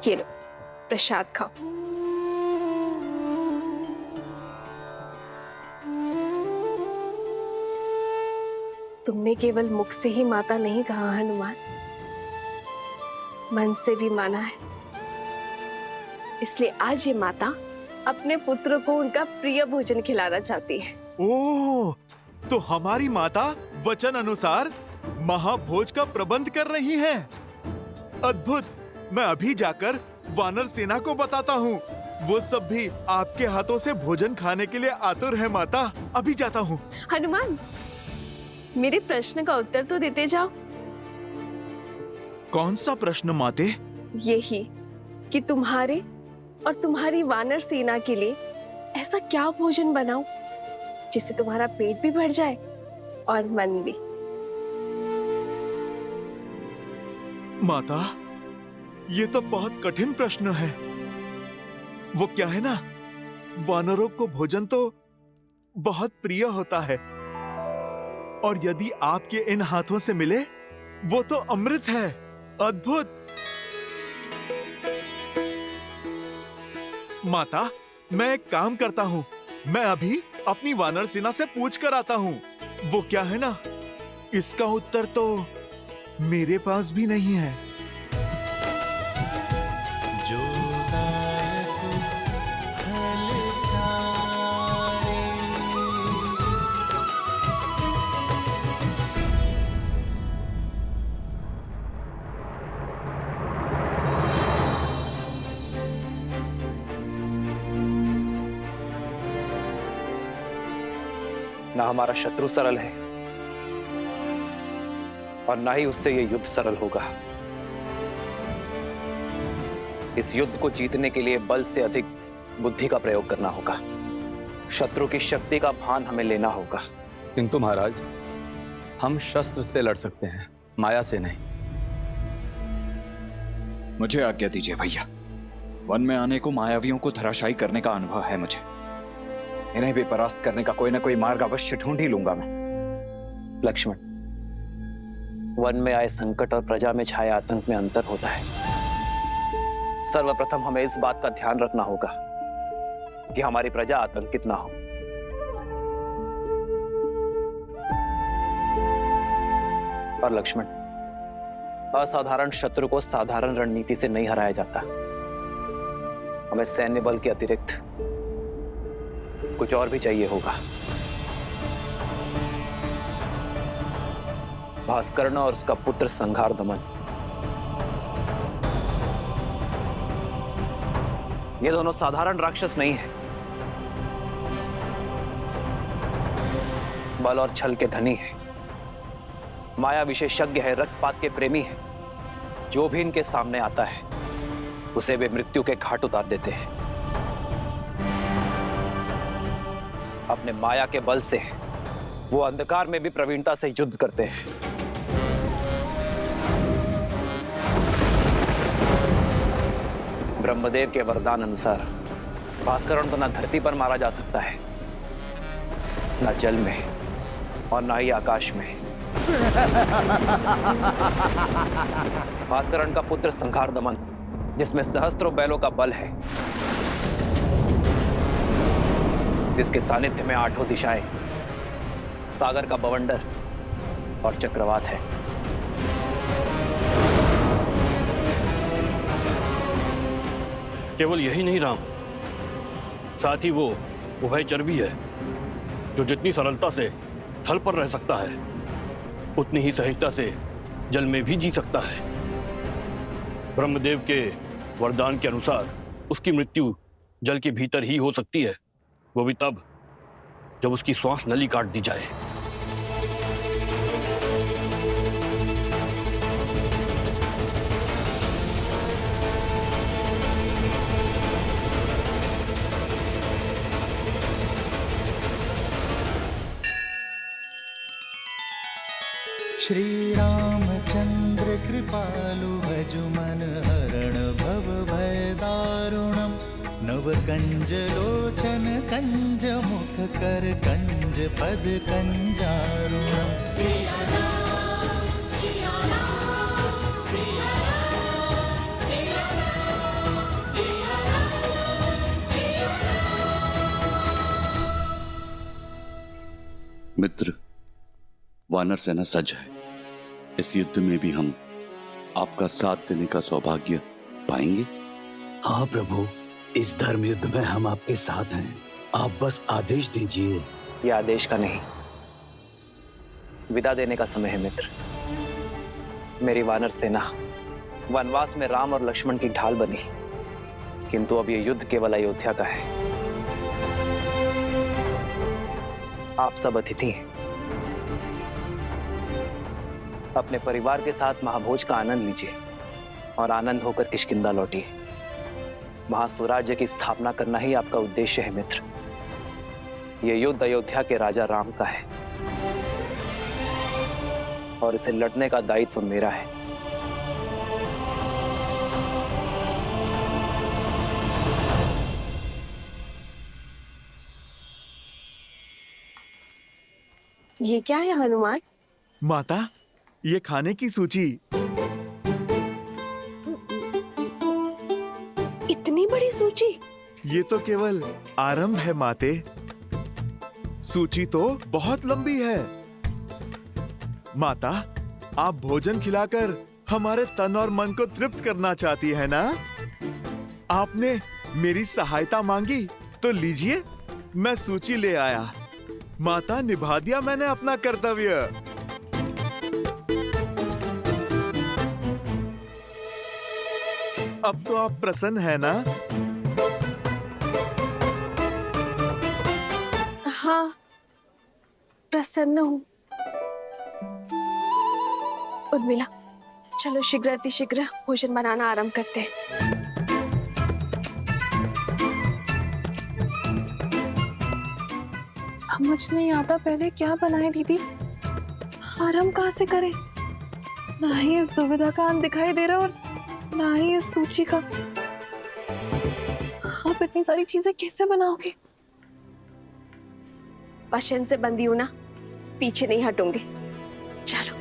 ये लो प्रसाद खाओ। तुमने केवल मुख से ही माता नहीं कहा हनुमान, मन से भी माना है। इसलिए आज ये माता अपने पुत्र को उनका प्रिय भोजन खिलाना चाहती है। ओह, तो हमारी माता वचन अनुसार महाभोज का प्रबंध कर रही हैं। अद्भुत। मैं अभी जाकर वानर सेना को बताता हूँ। वो सब भी आपके हाथों से भोजन खाने के लिए आतुर है माता। अभी जाता हूँ। हनुमान, मेरे प्रश्न का उत्तर तो देते जाओ। कौन सा प्रश्न माते? यही कि तुम्हारे और तुम्हारी वानर सेना के लिए ऐसा क्या भोजन बनाऊं जिससे तुम्हारा पेट भी भर जाए और मन भी। माता, ये तो बहुत कठिन प्रश्न है। वो क्या है ना, वानरों को भोजन तो बहुत प्रिय होता है, और यदि आपके इन हाथों से मिले वो तो अमृत है। अद्भुत। माता, मैं एक काम करता हूँ। मैं अभी अपनी वानर सेना से पूछ कर आता हूँ। वो क्या है ना, इसका उत्तर तो मेरे पास भी नहीं है। ना हमारा शत्रु सरल है और ना ही उससे यह युद्ध सरल होगा। इस युद्ध को जीतने के लिए बल से अधिक बुद्धि का प्रयोग करना होगा। शत्रु की शक्ति का भान हमें लेना होगा। किंतु महाराज, हम शस्त्र से लड़ सकते हैं, माया से नहीं। मुझे आज्ञा दीजिए भैया। वन में आने को मायावियों को धराशायी करने का अनुभव है मुझे। इन्हें भी परास्त करने का कोई ना कोई मार्ग अवश्य ढूंढ ही लूंगा मैं। लक्ष्मण, वन में आए संकट और प्रजा में छाए आतंक में अंतर होता है। सर्वप्रथम हमें इस बात का ध्यान रखना होगा कि हमारी प्रजा आतंकित ना हो। और लक्ष्मण, असाधारण शत्रु को साधारण रणनीति से नहीं हराया जाता। हमें सैन्य बल के अतिरिक्त कुछ और भी चाहिए होगा। भास्कर्ण और उसका पुत्र संघार दमन, ये दोनों साधारण राक्षस नहीं हैं। बल और छल के धनी हैं, माया विशेषज्ञ है, रक्तपात के प्रेमी हैं। जो भी इनके सामने आता है उसे वे मृत्यु के घाट उतार देते हैं। अपने माया के बल से वो अंधकार में भी प्रवीणता से युद्ध करते हैं। ब्रह्मदेव के वरदान अनुसार भास्करण को न धरती पर मारा जा सकता है, न जल में और न ही आकाश में। भास्करण का पुत्र संघार दमन, जिसमें सहस्त्रों बैलों का बल है, जिसके सानिध्य में आठों दिशाएं, सागर का बवंडर और चक्रवात है। केवल यही नहीं राम, साथ ही वो उभयचर भी है, जो जितनी सरलता से थल पर रह सकता है उतनी ही सहजता से जल में भी जी सकता है। ब्रह्मदेव के वरदान के अनुसार उसकी मृत्यु जल के भीतर ही हो सकती है, वो भी तब जब उसकी श्वास नली काट दी जाए। श्री रामचंद्र कृपालु भजु मन हरण भव भय दारुणम। नव कंज लोचन कंज मुख कर कंज पद कंजारुणम। मित्र, वानर सेना सज्ज है। इस युद्ध में भी हम आपका साथ देने का सौभाग्य पाएंगे। हाँ प्रभु, इस धर्म युद्ध में हम आपके साथ हैं। आप बस आदेश दीजिए। यह आदेश का नहीं, विदा देने का समय है मित्र। मेरी वानर सेना वनवास में राम और लक्ष्मण की ढाल बनी, किंतु अब यह युद्ध केवल अयोध्या का है। आप सब अतिथि हैं। अपने परिवार के साथ महाभोज का आनंद लीजिए और आनंद होकर किष्किंधा लौटिए। वहां स्वराज्य की स्थापना करना ही आपका उद्देश्य है मित्र। यह युद्ध अयोध्या के राजा राम का है और इसे लड़ने का दायित्व मेरा है। ये क्या है हनुमान? माता, ये खाने की सूची। इतनी बड़ी सूची? ये तो केवल आरंभ है माते। सूची तो बहुत लंबी है। माता, आप भोजन खिलाकर हमारे तन और मन को तृप्त करना चाहती है ना? आपने मेरी सहायता मांगी तो लीजिए, मैं सूची ले आया। माता, निभा दिया मैंने अपना कर्तव्य। अब तो आप प्रसन्न है ना? हाँ, प्रसन्न हूँ। उर्मिला, चलो शीघ्र अतिशीघ्र भोजन बनाना आरंभ करते हैं। समझ नहीं आता पहले क्या बनाए दीदी, आरंभ कहाँ से करें? ना ही इस दुविधा का अंत दिखाई दे रहा और ना ही इस सूची का। आप इतनी सारी चीजें कैसे बनाओगे? वचन से बंधी हूं ना, पीछे नहीं हटूंगी। चलो।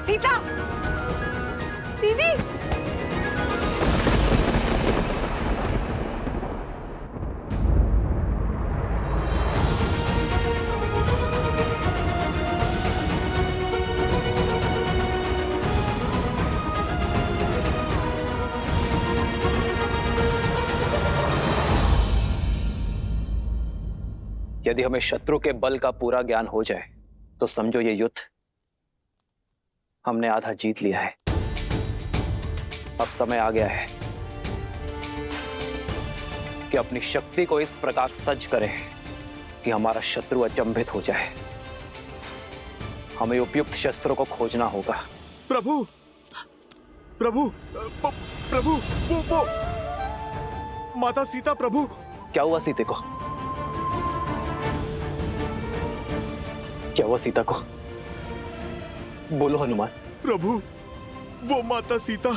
सीता, दीदी, यदि हमें शत्रु के बल का पूरा ज्ञान हो जाए तो समझो ये युद्ध हमने आधा जीत लिया है। अब समय आ गया है कि अपनी शक्ति को इस प्रकार सज्ज करें कि हमारा शत्रु अचंभित हो जाए। हमें उपयुक्त शस्त्रों को खोजना होगा। प्रभु, प्रभु, प्रभु, वो माता सीता। प्रभु, क्या हुआ सीते को? क्या हुआ सीता को? बोलो हनुमान। प्रभु, वो माता सीता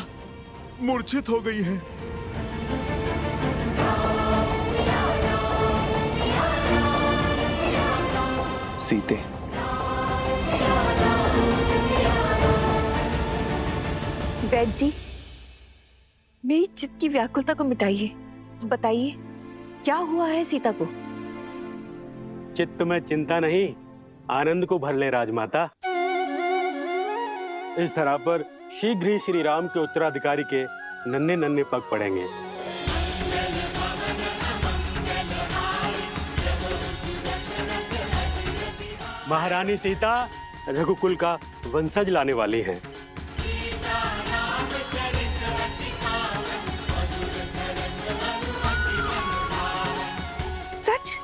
मूर्छित हो गई हैं। सीते, वैद्य जी, मेरी चित्त की व्याकुलता को मिटाइए। बताइए क्या हुआ है सीता को? चित्त में चिंता नहीं, आनंद को भर ले राजमाता। इस तरह पर शीघ्र ही श्री राम के उत्तराधिकारी के नन्हे नन्हे पग पड़ेंगे। महारानी सीता रघुकुल का वंशज लाने वाली हैं। सच?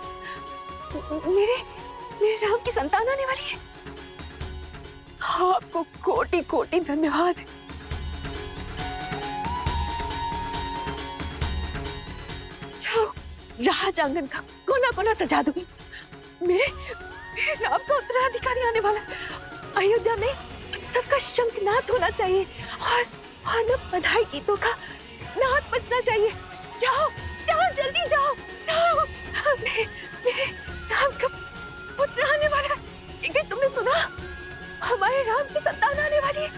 मेरे राम की संतान आने वाली है। आपको कोटि कोटि धन्यवाद। जाओ, राज आंगन का कोना कोना सजा दूंगी। मेरे मेरे राम का उत्तराधिकारी आने वाला है। अयोध्या में उत्सव का शंखनाद होना चाहिए और न बधाई गीतों का नाद बजना चाहिए। जाओ जाओ जल्दी जाओ जाओ। मेरे राम का पुत्र आने वाला है। लेकिन तुमने सुना, हमारे राम की संतान आने वाली है।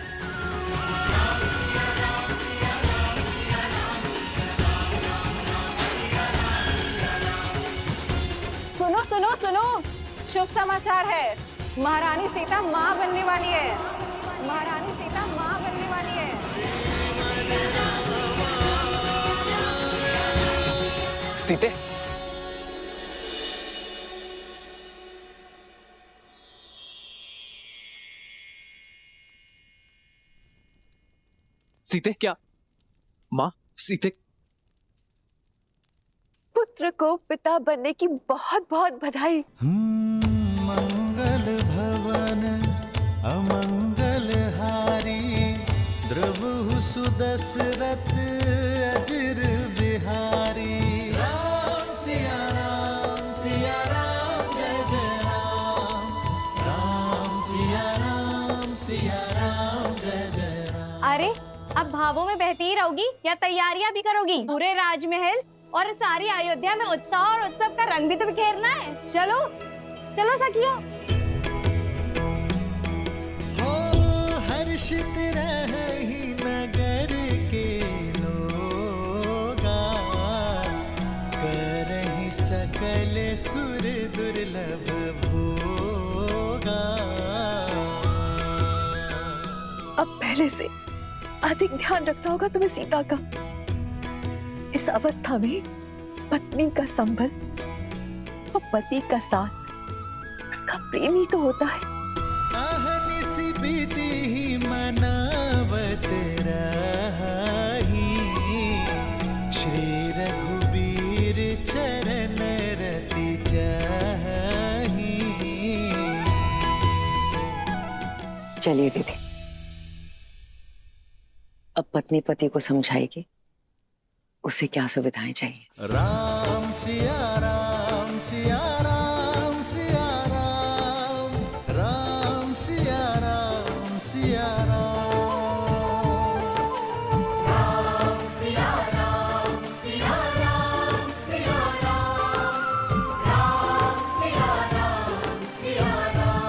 सुनो सुनो सुनो, शुभ समाचार है। महारानी सीता माँ बनने वाली है। महारानी सीता माँ बनने वाली है। सीते, सीते क्या? माँ, सीते पुत्र को पिता बनने की बहुत बहुत बधाई। मंगल भवन अमंगल हारी, द्रवहु सुदशरथ अजिर बिहारी। राम सिया राम जय जय राम। राम सिया राम जय जय राम। अरे अब भावों में बहती ही रहोगी या तैयारियां भी करोगी? पूरे राजमहल और सारी अयोध्या में उत्साह और उत्सव का रंग भी तो बिखेरना है। चलो चलो सखियों। हो हर्षित रही नगर के लोगा, करहि सकल सुर दुर्लभ भोगा। अब पहले से अधिक ध्यान रखना होगा तुम्हें सीता का। इस अवस्था में पत्नी का संबल और पति का साथ उसका प्रेम ही तो होता है। अहनिसि विधि मनावत रही, श्री रघुबीर चरण रति चाही। चलिए दीदी, अब पत्नी पति को समझाएगी उसे क्या सुविधाएं चाहिए। राम सिया राम सिया राम सिया राम। राम सिया राम सिया राम। राम सिया राम सिया राम सिया राम। राम सिया राम सिया राम।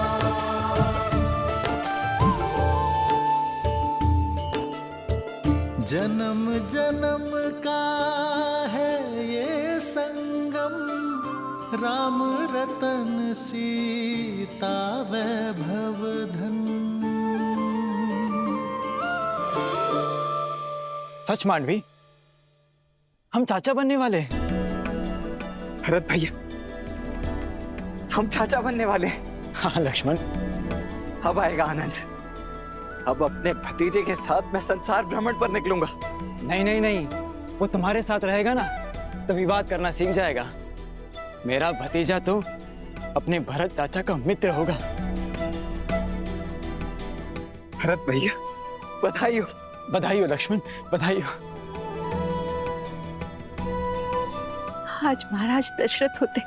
जन्म जन्म का है ये संगम, राम रतन सीता वैभव धन। सच मांडवी, हम चाचा बनने वाले। भरत भैया, हम चाचा बनने वाले। हाँ लक्ष्मण, अब आएगा आनंद। अब अपने भतीजे के साथ मैं संसार भ्रमण पर निकलूंगा। नहीं नहीं नहीं, वो तुम्हारे साथ रहेगा ना तो विवाद करना सीख जाएगा। मेरा भतीजा तो अपने भरत चाचा का मित्र होगा। भरत भैया, बधाई हो। बधाई हो लक्ष्मण, बधाई हो। आज महाराज दशरथ होते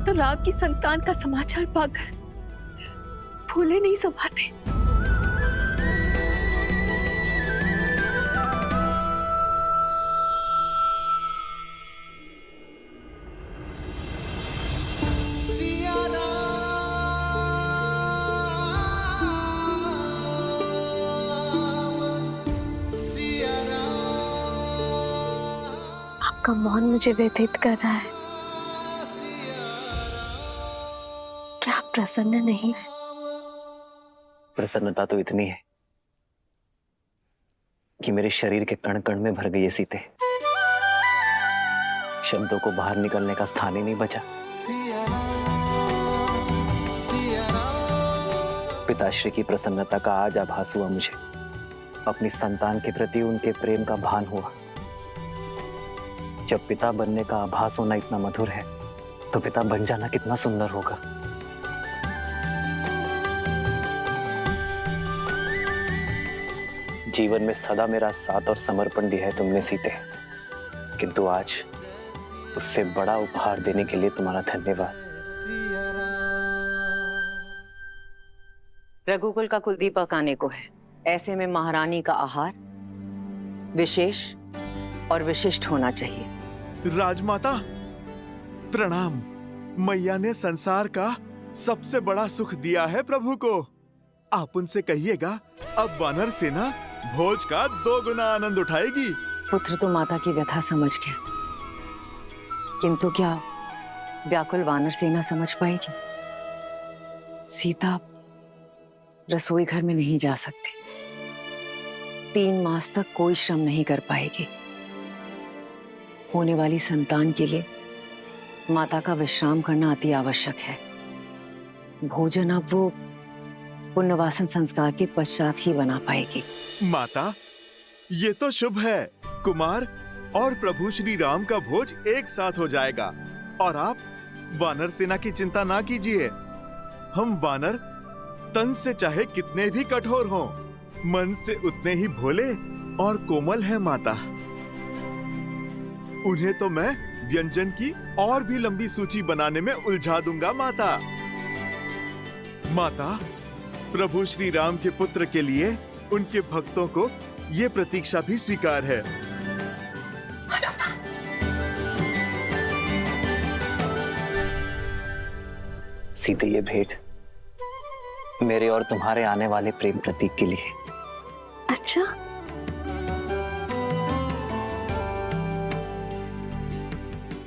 तो राम की संतान का समाचार पाकर फूले नहीं समाते। आपका मौन मुझे व्यथित कर रहा है। क्या आप प्रसन्न नहीं है? प्रसन्नता तो इतनी है कि मेरे शरीर के कण कण में भर गई है सीते। शब्दों को बाहर निकलने का स्थान ही नहीं बचा। पिताश्री की प्रसन्नता का आज आभास हुआ मुझे। अपनी संतान के प्रति उनके प्रेम का भान हुआ। जब पिता बनने का आभास होना इतना मधुर है तो पिता बन जाना कितना सुंदर होगा। जीवन में सदा मेरा साथ और समर्पण दिया है तुमने सीते, किंतु आज उससे बड़ा उपहार देने के लिए तुम्हारा धन्यवाद। रघुकुल का कुलदीपक आने को है। ऐसे में महारानी का आहार विशेष और विशिष्ट होना चाहिए। राजमाता प्रणाम। मैया ने संसार का सबसे बड़ा सुख दिया है प्रभु को। आप उनसे कहिएगा अब वानर सेना भोज का 2 गुना आनंद उठाएगी। पुत्र तो माता की व्यथा समझ गया, किंतु क्या व्याकुल वानर सेना समझ पाएगी? सीता रसोई घर में नहीं जा सकती, 3 मास तक कोई श्रम नहीं कर पाएगी। होने वाली संतान के लिए माता का विश्राम करना अति आवश्यक है। भोजन अब वो पुण्यवासन संस्कार के पश्चात ही बना पाएगी। माता ये तो शुभ है। कुमार और प्रभु श्री राम का भोज एक साथ हो जाएगा और आप वानर सेना की चिंता ना कीजिए। हम वानर तन से चाहे कितने भी कठोर हों, मन से उतने ही भोले और कोमल हैं माता। उन्हें तो मैं व्यंजन की और भी लंबी सूची बनाने में उलझा दूंगा माता। माता प्रभु श्री राम के पुत्र के लिए उनके भक्तों को ये प्रतीक्षा भी स्वीकार है। सीते, ये भेंट मेरे और तुम्हारे आने वाले प्रेम प्रतीक के लिए। अच्छा,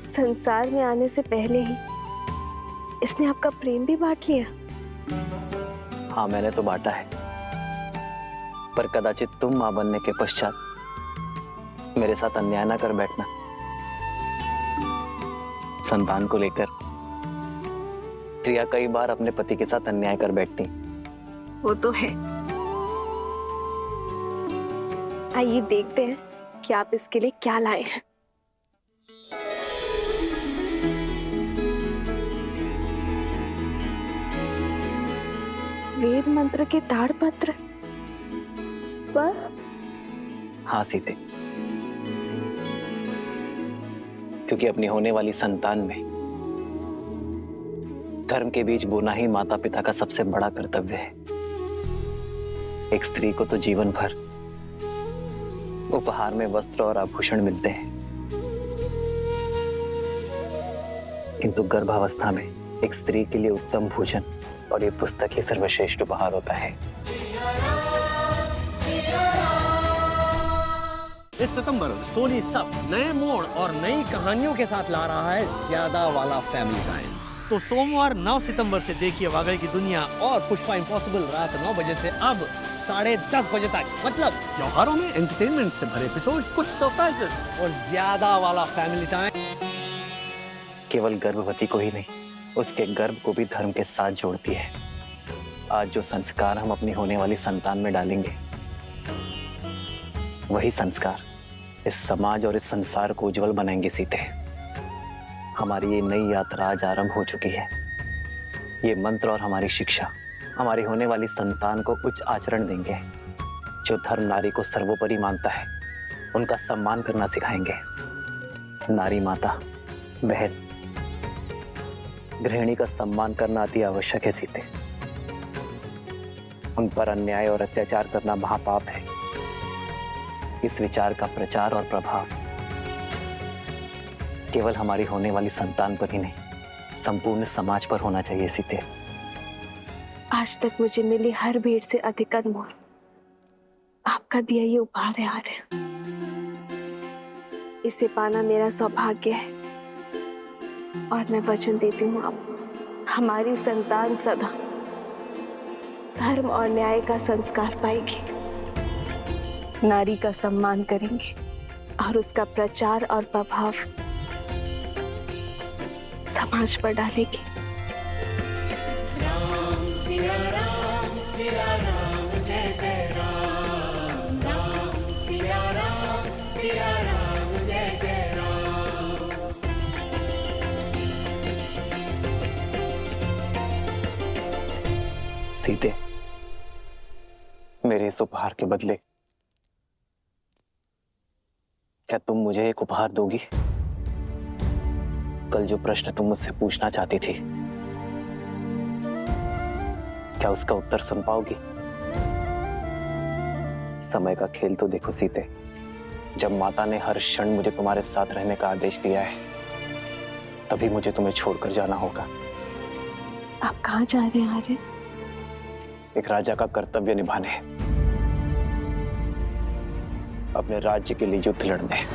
संसार में आने से पहले ही इसने आपका प्रेम भी बांट लिया। हाँ, मैंने तो बांटा है, पर कदाचित तुम मां बनने के पश्चात मेरे साथ अन्याय ना कर बैठना। संतान को लेकर स्त्रियां कई बार अपने पति के साथ अन्याय कर बैठती। वो तो है। आइए देखते हैं कि आप इसके लिए क्या लाए हैं। वेद मंत्र के ताड़पत्र, बस? हाँ सीते, क्योंकि अपनी होने वाली संतान में धर्म के बीज बोना ही माता पिता का सबसे बड़ा कर्तव्य है। एक स्त्री को तो जीवन भर उपहार में वस्त्र और आभूषण मिलते हैं, किंतु गर्भावस्था में एक स्त्री के लिए उत्तम भोजन और ये पुस्तक ही सर्वश्रेष्ठ उपहार होता है। इस सितंबर सोनी सब नए मोड़ और नई कहानियों के साथ ला रहा है ज्यादा वाला फैमिली टाइम। तो सोमवार 9 सितंबर से देखिए वागड़ की दुनिया और पुष्पा इम्पॉसिबल रात 9 बजे से अब 10:30 बजे तक। मतलब त्योहारों में एंटरटेनमेंट से भरे एपिसोड्स, कुछ सरप्राइजेस और ज्यादा वाला फैमिली टाइम। केवल गर्भवती को ही नहीं, उसके गर्भ को भी धर्म के साथ जोड़ती है। आज जो संस्कार हम अपनी होने वाली संतान में डालेंगे, वही संस्कार इस समाज और इस संसार को उज्जवल बनाएंगे सीते। हमारी ये नई यात्रा आज आरंभ हो चुकी है। ये मंत्र और हमारी शिक्षा हमारी होने वाली संतान को उच्च आचरण देंगे। जो धर्म नारी को सर्वोपरि मानता है, उनका सम्मान करना सिखाएंगे। नारी माता, बहन, गृहिणी का सम्मान करना अति आवश्यक है सीते। उन पर अन्याय और अत्याचार करना महापाप है। इस विचार का प्रचार और प्रभाव केवल हमारी होने वाली संतान पर ही नहीं, संपूर्ण समाज पर होना चाहिए सीते। आज तक मुझे मिली हर भेंट से अधिक अनमोल आपका दिया ये उपहार है आर्य। इसे पाना मेरा सौभाग्य है और मैं वचन देती हूँ आप हमारी संतान सदा धर्म और न्याय का संस्कार पाएगी, नारी का सम्मान करेंगे और उसका प्रचार और प्रभाव समाज पर डालेगी। राम सिया राम जय जय राम, राम सिया राम जय जय राम। सीते, मेरे इस उपहार के बदले क्या तुम मुझे एक उपहार दोगी? कल जो प्रश्न तुम मुझसे पूछना चाहती थी, क्या उसका उत्तर सुन पाओगी? समय का खेल तो देखो सीते, जब माता ने हर क्षण मुझे तुम्हारे साथ रहने का आदेश दिया है, तभी मुझे तुम्हें छोड़कर जाना होगा। आप कहाँ जा रहे हैं आर्य? एक राजा का कर्तव्य निभाने, अपने राज्य के लिए युद्ध लड़ने।